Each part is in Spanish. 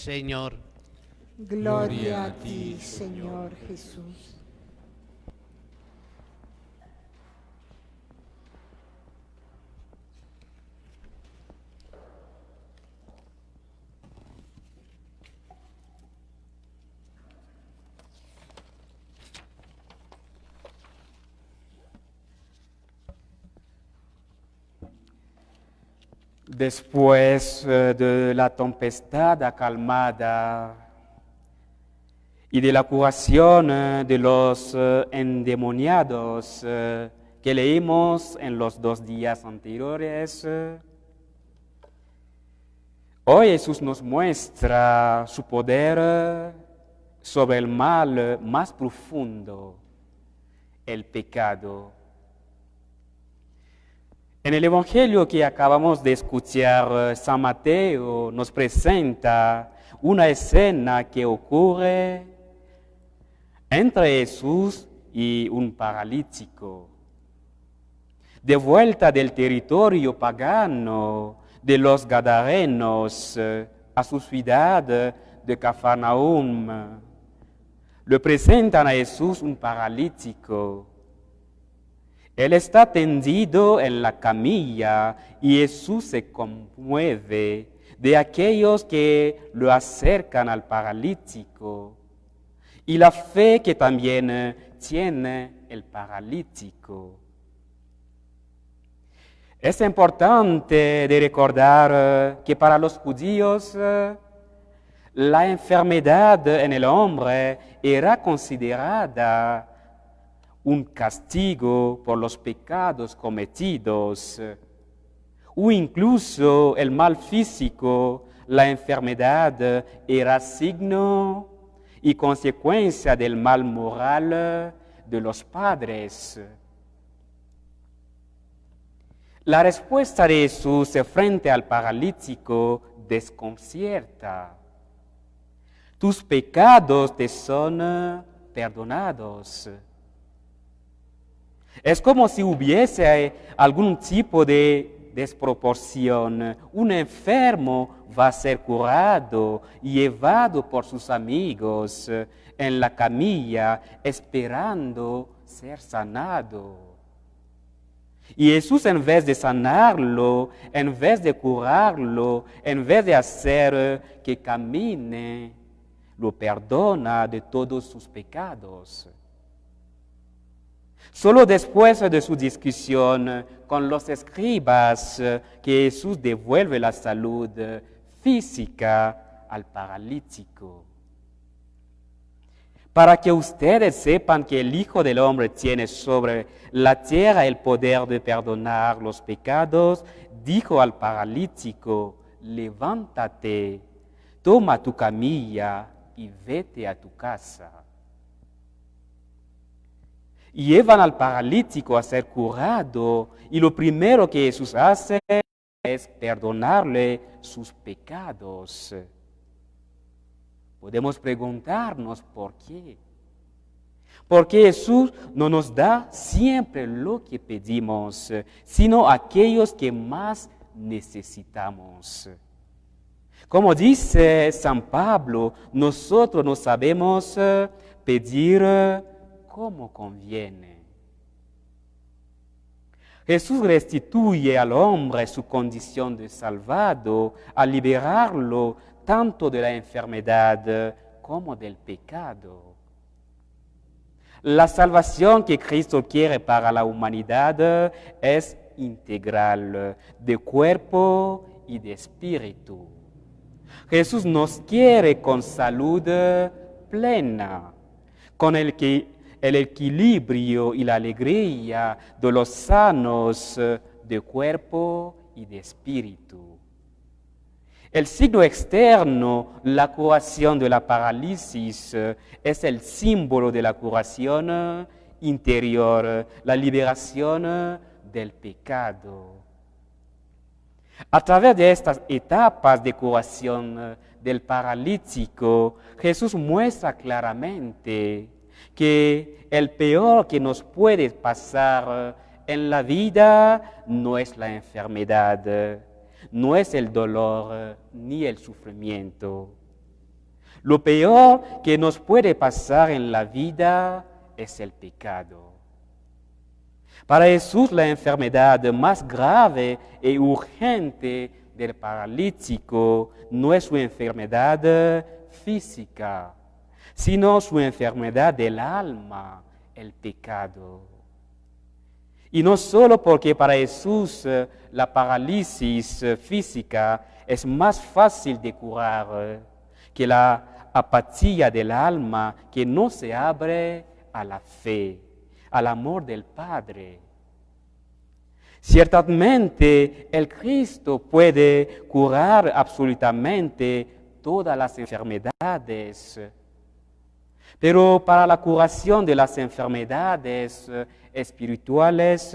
Señor. Gloria a ti, Señor Jesús. Después de la tempestad acalmada y de la curación de los endemoniados que leímos en los 2 días anteriores, hoy Jesús nos muestra su poder sobre el mal más profundo, el pecado. En el Evangelio que acabamos de escuchar, San Mateo nos presenta una escena que ocurre entre Jesús y un paralítico. De vuelta del territorio pagano de los Gadarenos a su ciudad de Cafarnaúm, le presentan a Jesús un paralítico. Él está tendido en la camilla y Jesús se conmueve de aquellos que lo acercan al paralítico y la fe que también tiene el paralítico. Es importante de recordar que para los judíos la enfermedad en el hombre era considerada un castigo por los pecados cometidos, o incluso el mal físico, la enfermedad era signo y consecuencia del mal moral de los padres. La respuesta de Jesús frente al paralítico desconcierta. Tus pecados te son perdonados. Es como si hubiese algún tipo de desproporción. Un enfermo va a ser curado y llevado por sus amigos en la camilla esperando ser sanado. Y Jesús, en vez de sanarlo, en vez de curarlo, en vez de hacer que camine, lo perdona de todos sus pecados. Solo después de su discusión con los escribas que Jesús devuelve la salud física al paralítico. Para que ustedes sepan que el Hijo del Hombre tiene sobre la tierra el poder de perdonar los pecados, dijo al paralítico: levántate, toma tu camilla y vete a tu casa. Llevan al paralítico a ser curado y lo primero que Jesús hace es perdonarle sus pecados. Podemos preguntarnos por qué. Porque Jesús no nos da siempre lo que pedimos, sino aquellos que más necesitamos. Como dice San Pablo, nosotros no sabemos pedir como conviene. Jesús restituye al hombre su condición de salvado al liberarlo tanto de la enfermedad como del pecado. La salvación que Cristo quiere para la humanidad es integral, de cuerpo y de espíritu. Jesús nos quiere con salud plena, con el equilibrio y la alegría de los sanos de cuerpo y de espíritu. El signo externo, la curación de la parálisis, es el símbolo de la curación interior, la liberación del pecado. A través de estas etapas de curación del paralítico, Jesús muestra claramente que el peor que nos puede pasar en la vida no es la enfermedad, no es el dolor ni el sufrimiento. Lo peor que nos puede pasar en la vida es el pecado. Para Jesús, la enfermedad más grave y urgente del paralítico no es su enfermedad física, sino su enfermedad del alma, el pecado. Y no solo porque para Jesús la parálisis física es más fácil de curar que la apatía del alma que no se abre a la fe, al amor del Padre. Ciertamente, el Cristo puede curar absolutamente todas las enfermedades, pero para la curación de las enfermedades espirituales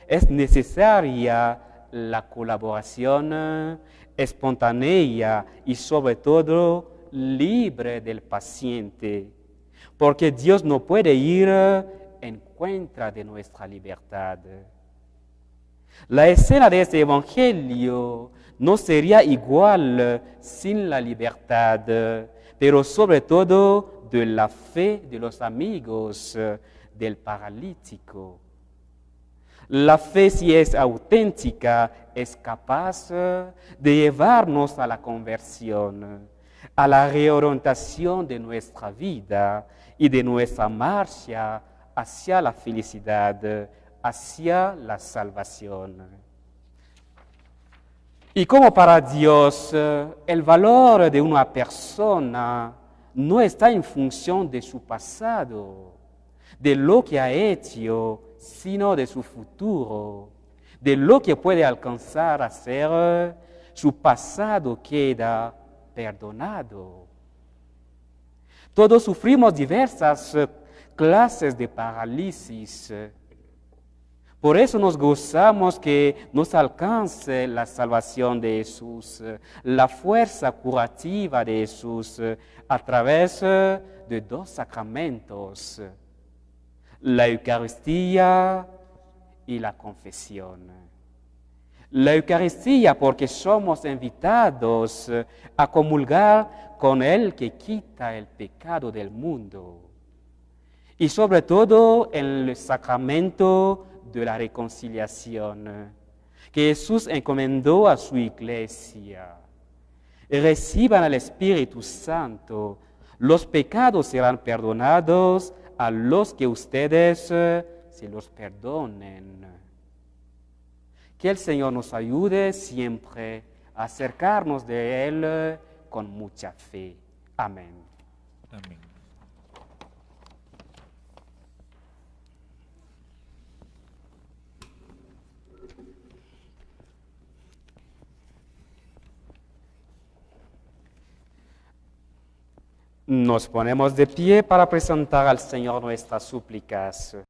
es necesaria la colaboración espontánea y sobre todo libre del paciente, porque Dios no puede ir en contra de nuestra libertad. La escena de este evangelio no sería igual sin la libertad, pero sobre todo de la fe de los amigos del paralítico. La fe, si es auténtica, es capaz de llevarnos a la conversión, a la reorientación de nuestra vida y de nuestra marcha hacia la felicidad, hacia la salvación. Y como para Dios, el valor de una persona no está en función de su pasado, de lo que ha hecho, sino de su futuro, de lo que puede alcanzar a ser. Su pasado queda perdonado. Todos sufrimos diversas clases de parálisis. Por eso nos gozamos que nos alcance la salvación de Jesús, la fuerza curativa de Jesús a través de dos sacramentos, la Eucaristía y la confesión. La Eucaristía porque somos invitados a comulgar con el que quita el pecado del mundo. Y sobre todo en el sacramento de la reconciliación que Jesús encomendó a su iglesia. Reciban al Espíritu Santo, los pecados serán perdonados a los que ustedes se los perdonen. Que el Señor nos ayude siempre a acercarnos de Él con mucha fe. Amén. Amén. Nos ponemos de pie para presentar al Señor nuestras súplicas.